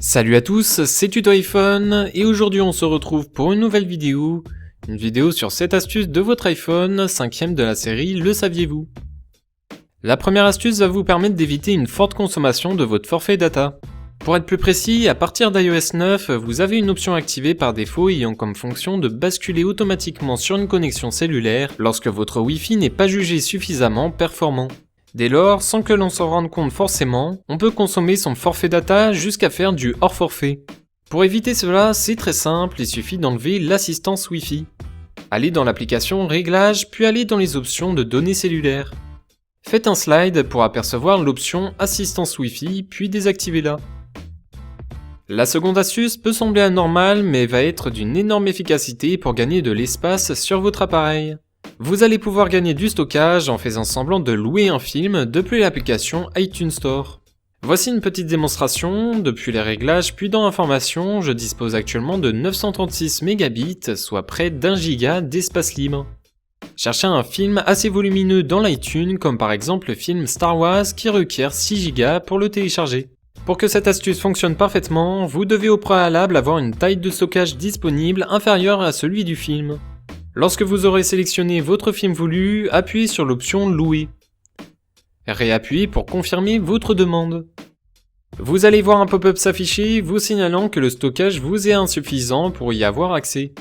Salut à tous, c'est Tuto iPhone et aujourd'hui on se retrouve pour une nouvelle vidéo. Une vidéo sur 7 astuces de votre iPhone, 5ème de la série Le saviez-vous? La première astuce va vous permettre d'éviter une forte consommation de votre forfait data. Pour être plus précis, à partir d'iOS 9, vous avez une option activée par défaut ayant comme fonction de basculer automatiquement sur une connexion cellulaire lorsque votre Wi-Fi n'est pas jugé suffisamment performant. Dès lors, sans que l'on s'en rende compte forcément, on peut consommer son forfait data jusqu'à faire du hors forfait. Pour éviter cela, c'est très simple, il suffit d'enlever l'assistance Wi-Fi. Allez dans l'application Réglages, puis allez dans les options de données cellulaires. Faites un slide pour apercevoir l'option Assistance Wi-Fi, puis désactivez-la. La seconde astuce peut sembler anormale, mais va être d'une énorme efficacité pour gagner de l'espace sur votre appareil. Vous allez pouvoir gagner du stockage en faisant semblant de louer un film depuis l'application iTunes Store. Voici une petite démonstration, depuis les réglages puis dans Informations, je dispose actuellement de 936 mégabits, soit près d'1 giga d'espace libre. Cherchez un film assez volumineux dans l'iTunes, comme par exemple le film Star Wars qui requiert 6 Go pour le télécharger. Pour que cette astuce fonctionne parfaitement, vous devez au préalable avoir une taille de stockage disponible inférieure à celui du film. Lorsque vous aurez sélectionné votre film voulu, appuyez sur l'option Louer. Réappuyez pour confirmer votre demande. Vous allez voir un pop-up s'afficher vous signalant que le stockage vous est insuffisant pour y avoir accès.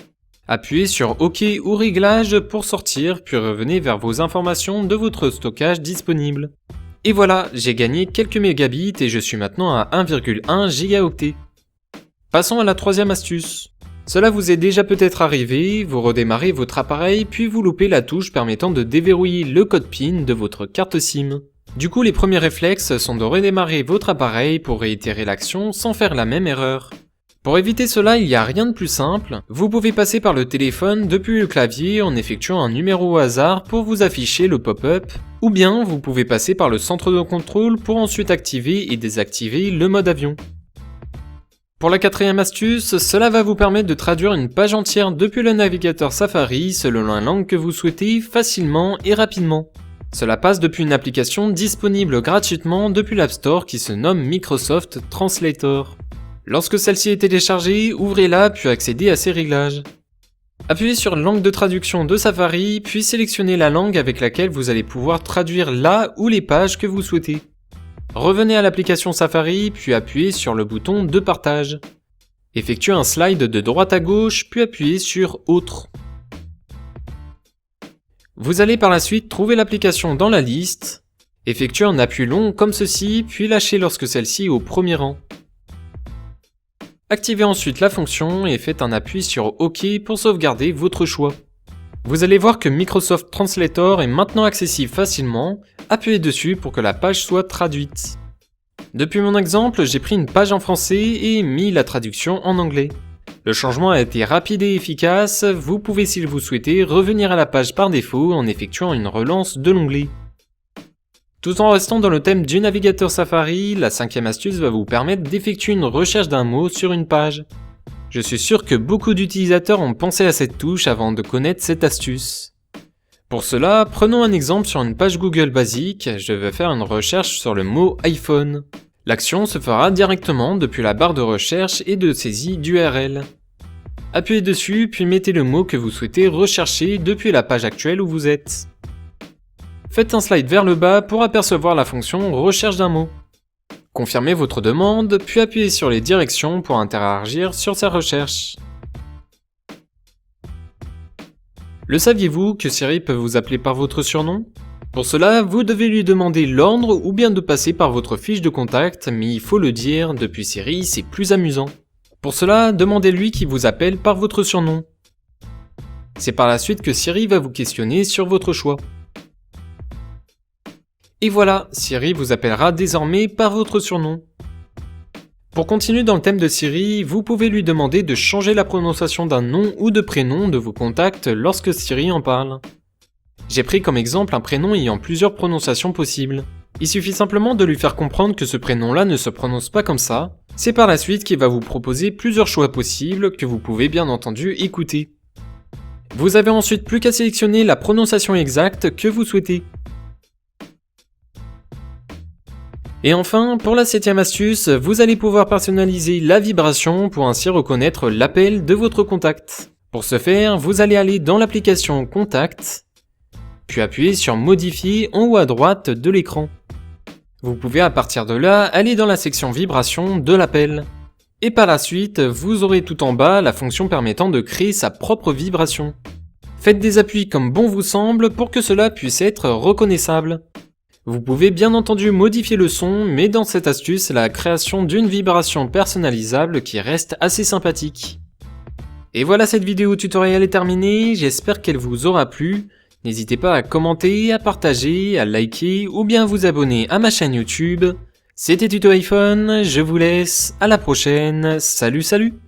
Appuyez sur OK ou Réglage pour sortir, puis revenez vers vos informations de votre stockage disponible. Et voilà, j'ai gagné quelques mégabits et je suis maintenant à 1,1 gigaoctet. Passons à la troisième astuce. Cela vous est déjà peut-être arrivé, vous redémarrez votre appareil puis vous loupez la touche permettant de déverrouiller le code PIN de votre carte SIM. Du coup, les premiers réflexes sont de redémarrer votre appareil pour réitérer l'action sans faire la même erreur. Pour éviter cela, il n'y a rien de plus simple, vous pouvez passer par le téléphone depuis le clavier en effectuant un numéro au hasard pour vous afficher le pop-up, ou bien vous pouvez passer par le centre de contrôle pour ensuite activer et désactiver le mode avion. Pour la quatrième astuce, cela va vous permettre de traduire une page entière depuis le navigateur Safari selon la langue que vous souhaitez facilement et rapidement. Cela passe depuis une application disponible gratuitement depuis l'App Store qui se nomme Microsoft Translator. Lorsque celle-ci est téléchargée, ouvrez-la puis accédez à ses réglages. Appuyez sur langue de traduction de Safari, puis sélectionnez la langue avec laquelle vous allez pouvoir traduire la ou les pages que vous souhaitez. Revenez à l'application Safari, puis appuyez sur le bouton de partage. Effectuez un slide de droite à gauche, puis appuyez sur Autres. Vous allez par la suite trouver l'application dans la liste, effectuez un appui long comme ceci, puis lâchez lorsque celle-ci est au premier rang. Activez ensuite la fonction et faites un appui sur OK pour sauvegarder votre choix. Vous allez voir que Microsoft Translator est maintenant accessible facilement, appuyez dessus pour que la page soit traduite. Depuis mon exemple, j'ai pris une page en français et mis la traduction en anglais. Le changement a été rapide et efficace, vous pouvez si vous souhaitez revenir à la page par défaut en effectuant une relance de l'onglet. Tout en restant dans le thème du navigateur Safari, la cinquième astuce va vous permettre d'effectuer une recherche d'un mot sur une page. Je suis sûr que beaucoup d'utilisateurs ont pensé à cette touche avant de connaître cette astuce. Pour cela, prenons un exemple sur une page Google basique, je vais faire une recherche sur le mot iPhone. L'action se fera directement depuis la barre de recherche et de saisie d'URL. Appuyez dessus puis mettez le mot que vous souhaitez rechercher depuis la page actuelle où vous êtes. Faites un slide vers le bas pour apercevoir la fonction recherche d'un mot. Confirmez votre demande, puis appuyez sur les directions pour interagir sur sa recherche. Le saviez-vous que Siri peut vous appeler par votre surnom? Pour cela, vous devez lui demander l'ordre ou bien de passer par votre fiche de contact, mais il faut le dire, depuis Siri, c'est plus amusant. Pour cela, demandez-lui qui vous appelle par votre surnom. C'est par la suite que Siri va vous questionner sur votre choix. Et voilà, Siri vous appellera désormais par votre surnom. Pour continuer dans le thème de Siri, vous pouvez lui demander de changer la prononciation d'un nom ou de prénom de vos contacts lorsque Siri en parle. J'ai pris comme exemple un prénom ayant plusieurs prononciations possibles. Il suffit simplement de lui faire comprendre que ce prénom-là ne se prononce pas comme ça. C'est par la suite qu'il va vous proposer plusieurs choix possibles que vous pouvez bien entendu écouter. Vous avez ensuite plus qu'à sélectionner la prononciation exacte que vous souhaitez. Et enfin, pour la 7e astuce, vous allez pouvoir personnaliser la vibration pour ainsi reconnaître l'appel de votre contact. Pour ce faire, vous allez aller dans l'application Contact, puis appuyer sur Modifier en haut à droite de l'écran. Vous pouvez à partir de là aller dans la section vibration de l'appel. Et par la suite, vous aurez tout en bas la fonction permettant de créer sa propre vibration. Faites des appuis comme bon vous semble pour que cela puisse être reconnaissable. Vous pouvez bien entendu modifier le son, mais dans cette astuce, c'est la création d'une vibration personnalisable qui reste assez sympathique. Et voilà, cette vidéo tutoriel est terminée, j'espère qu'elle vous aura plu. N'hésitez pas à commenter, à partager, à liker ou bien vous abonner à ma chaîne YouTube. C'était Tuto iPhone, je vous laisse, à la prochaine, salut salut!